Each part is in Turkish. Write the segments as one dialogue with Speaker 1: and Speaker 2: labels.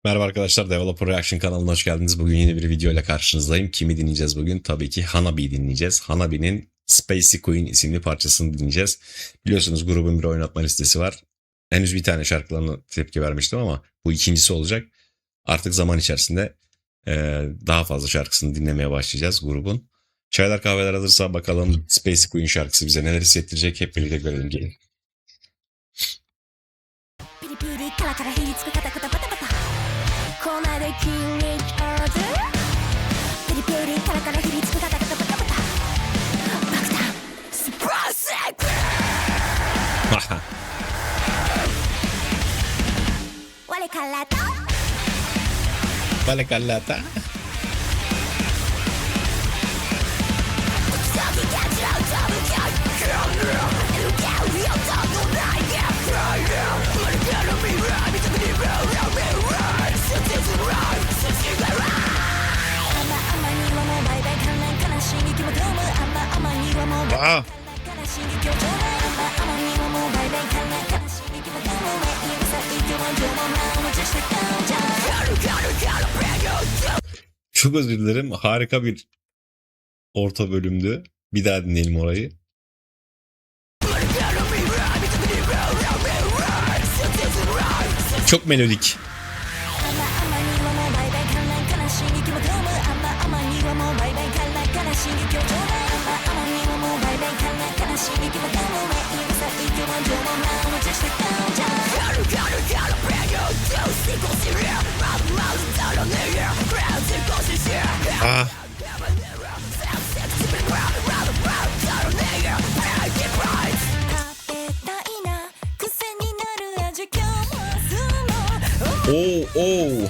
Speaker 1: Merhaba arkadaşlar, Developer Reaction kanalına hoş geldiniz. Bugün yeni bir video ile karşınızdayım. Kimi dinleyeceğiz bugün? Tabii ki Hanabi'yi dinleyeceğiz. Hanabi'nin Spacey Queen isimli parçasını dinleyeceğiz. Biliyorsunuz grubun bir oynatma listesi var. Henüz bir tane şarkılarına tepki vermiştim ama bu ikincisi olacak. Artık zaman içerisinde daha fazla şarkısını dinlemeye başlayacağız grubun. Çaylar kahveler hazırsa bakalım Spacey Queen şarkısı bize neler hissettirecek hep birlikte görelim gelin.
Speaker 2: ピリピリカラカラひりつくカタカタパタパタこないでキンリッチオーズピリピリカラカラひりつくカタカタパタパタ爆弾スプラッシュ我からと
Speaker 1: Vale Carlata. Aa. Çok özür dilerim. Harika bir orta bölümdü. Bir daha dinleyelim orayı. Çok melodik. Ah. Oo.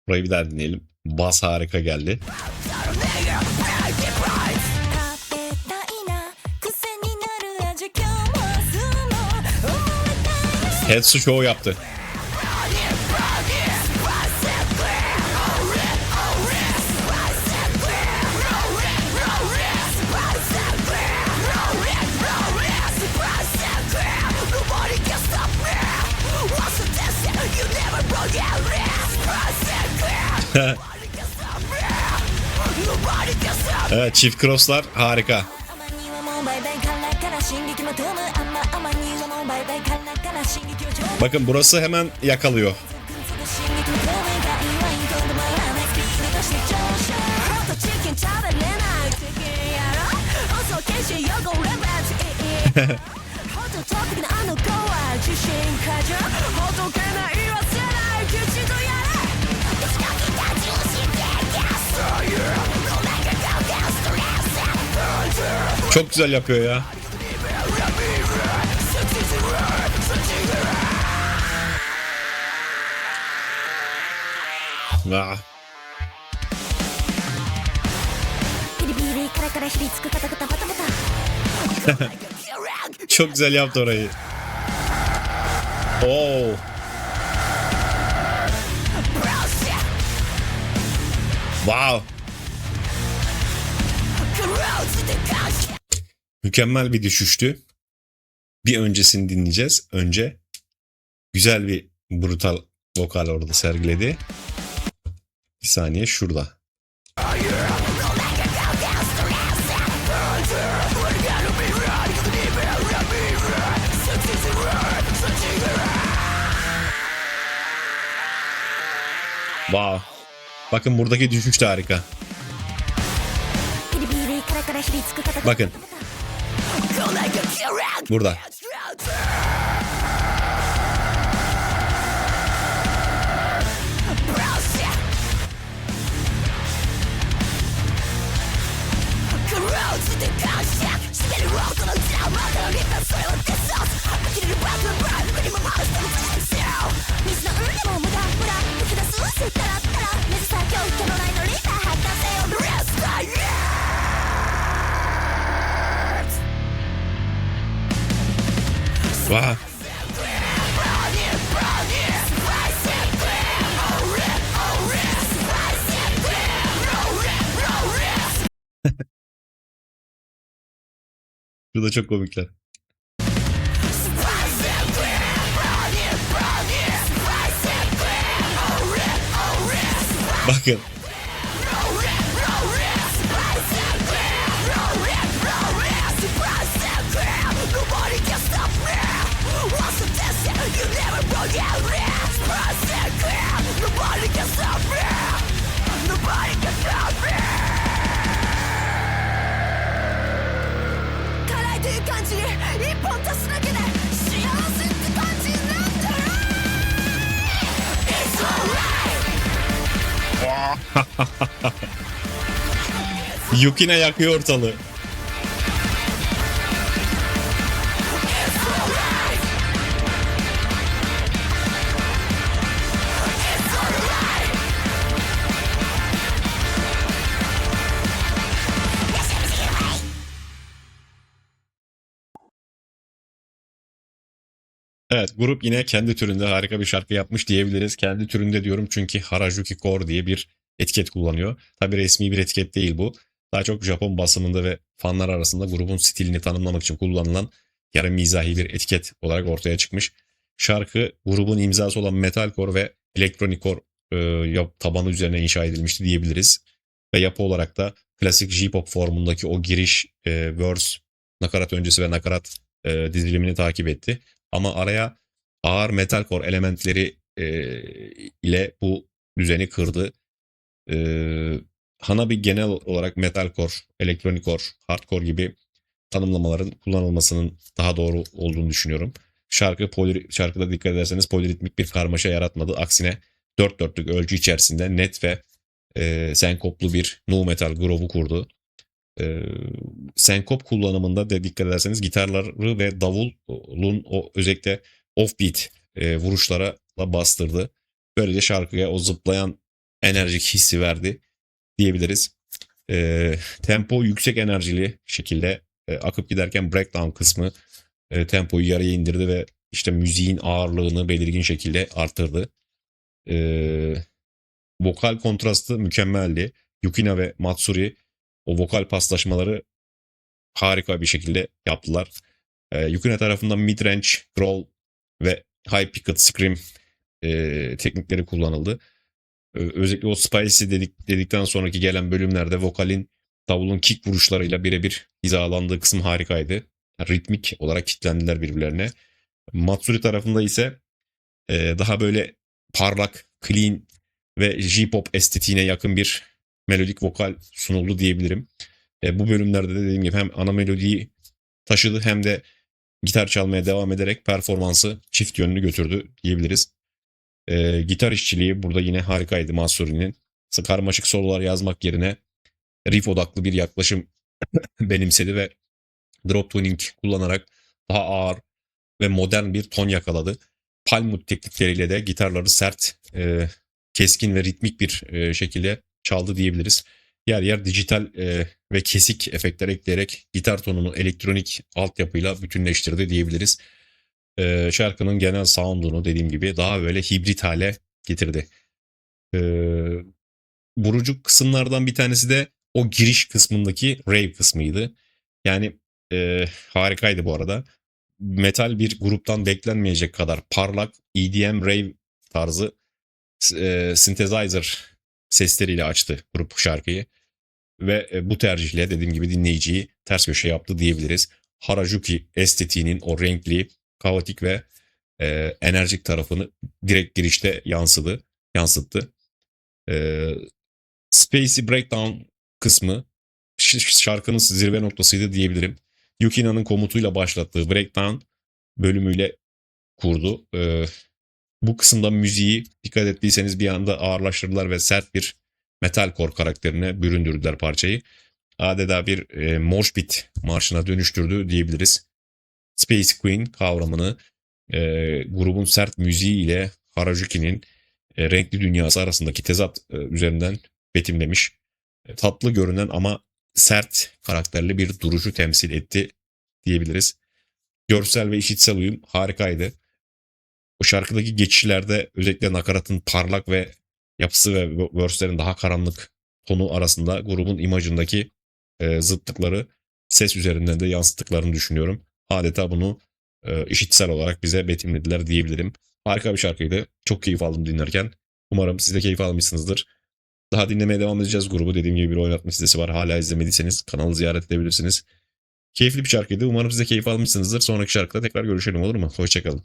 Speaker 1: Burayı bir daha dinleyelim. Bas harika geldi. Hetsu show yaptı. Evet, çift crosslar harika. Bakın burası hemen yakalıyor. Çok güzel yapıyor ya. Ah. Çok güzel yaptı orayı. Oo. Wow. Mükemmel bir düşüştü. Bir öncesini dinleyeceğiz. Önce güzel bir brutal vokal orada sergiledi. Bir saniye şurada. Wow. Bakın buradaki düşüş de harika. Bakın. Burada. Wow. Şurada çok komikler. Bakın. Yukina yakıyor ortalığı. Evet, grup yine kendi türünde harika bir şarkı yapmış diyebiliriz. Kendi türünde diyorum çünkü Harajuki Core diye bir etiket kullanıyor. Tabi resmi bir etiket değil bu. Daha çok Japon basınında ve fanlar arasında grubun stilini tanımlamak için kullanılan yarı mizahi bir etiket olarak ortaya çıkmış. Şarkı grubun imzası olan metalcore ve elektronikcore tabanı üzerine inşa edilmişti diyebiliriz. Ve yapı olarak da klasik J-pop formundaki o giriş, verse, nakarat öncesi ve nakarat dizilimini takip etti. Ama araya ağır metalcore elementleri ile bu düzeni kırdı. E, Hanabi genel olarak metalcore, elektronikcore, hardcore gibi tanımlamaların kullanılmasının daha doğru olduğunu düşünüyorum. Şarkıda dikkat ederseniz poliritmik bir karmaşa yaratmadı. Aksine dört dörtlük ölçü içerisinde net ve senkoplu bir nu metal groove'u kurdu. E, Senkop kullanımında da dikkat ederseniz gitarları ve davulun o özellikle offbeat vuruşlara da bastırdı. Böylece şarkıya o zıplayan enerjik hissi verdi diyebiliriz. Tempo yüksek enerjili şekilde akıp giderken breakdown kısmı tempoyu yarıya indirdi ve işte müziğin ağırlığını belirgin şekilde arttırdı. E, Vokal kontrastı mükemmeldi. Yukina ve Matsuri o vokal paslaşmaları harika bir şekilde yaptılar. Yukina tarafından mid-range, growl ve high-pitched scream teknikleri kullanıldı. Özellikle o spicy dedikten sonraki gelen bölümlerde vokalin davulun kick vuruşlarıyla birebir hizalandığı kısım harikaydı. Yani ritmik olarak kitlendiler birbirlerine. Matsuri tarafında ise daha böyle parlak, clean ve J-pop estetiğine yakın bir melodik vokal sunuldu diyebilirim. Bu bölümlerde de dediğim gibi hem ana melodiyi taşıdı hem de gitar çalmaya devam ederek performansı çift yönlü götürdü diyebiliriz. Gitar işçiliği burada yine harikaydı Matsuri'nin. Karmaşık sololar yazmak yerine riff odaklı bir yaklaşım benimsedi ve drop tuning kullanarak daha ağır ve modern bir ton yakaladı. Palm teknikleriyle de gitarları sert, keskin ve ritmik bir şekilde çaldı diyebiliriz. Yer yer dijital ve kesik efektler ekleyerek gitar tonunu elektronik altyapıyla bütünleştirdi diyebiliriz. Şarkının genel sound'unu dediğim gibi daha böyle hibrit hale getirdi. E, Vurucu kısımlardan bir tanesi de o giriş kısmındaki rave kısmıydı. Yani harikaydı bu arada. Metal bir gruptan beklenmeyecek kadar parlak EDM rave tarzı synthesizer sesleriyle açtı grup şarkıyı. Ve bu tercihle dediğim gibi dinleyiciyi ters köşe yaptı diyebiliriz. Harajuki estetiğinin o renkli, kaotik ve enerjik tarafını direkt girişte yansıttı. E, Spacey Breakdown kısmı şarkının zirve noktasıydı diyebilirim. Yukina'nın komutuyla başlattığı Breakdown bölümüyle kurdu. Bu kısımda müziği dikkat ettiyseniz bir anda ağırlaştırdılar ve sert bir metalcore karakterine büründürdüler parçayı. Adeta bir mosh pit marşına dönüştürdü diyebiliriz. Space Queen kavramını grubun sert müziği ile Harajuki'nin renkli dünyası arasındaki tezat üzerinden betimlemiş. Tatlı görünen ama sert karakterli bir duruşu temsil etti diyebiliriz. Görsel ve işitsel uyum harikaydı. O şarkıdaki geçişlerde özellikle nakaratın parlak ve yapısı ve verse'lerin daha karanlık tonu arasında grubun imajındaki zıtlıkları ses üzerinden de yansıttıklarını düşünüyorum. Adeta bunu işitsel olarak bize betimlediler diyebilirim. Harika bir şarkıydı. Çok keyif aldım dinlerken. Umarım siz de keyif almışsınızdır. Daha dinlemeye devam edeceğiz grubu. Dediğim gibi bir oynatma listesi var. Hala izlemediyseniz kanalı ziyaret edebilirsiniz. Keyifli bir şarkıydı. Umarım siz de keyif almışsınızdır. Sonraki şarkıda tekrar görüşelim, olur mu? Hoşçakalın.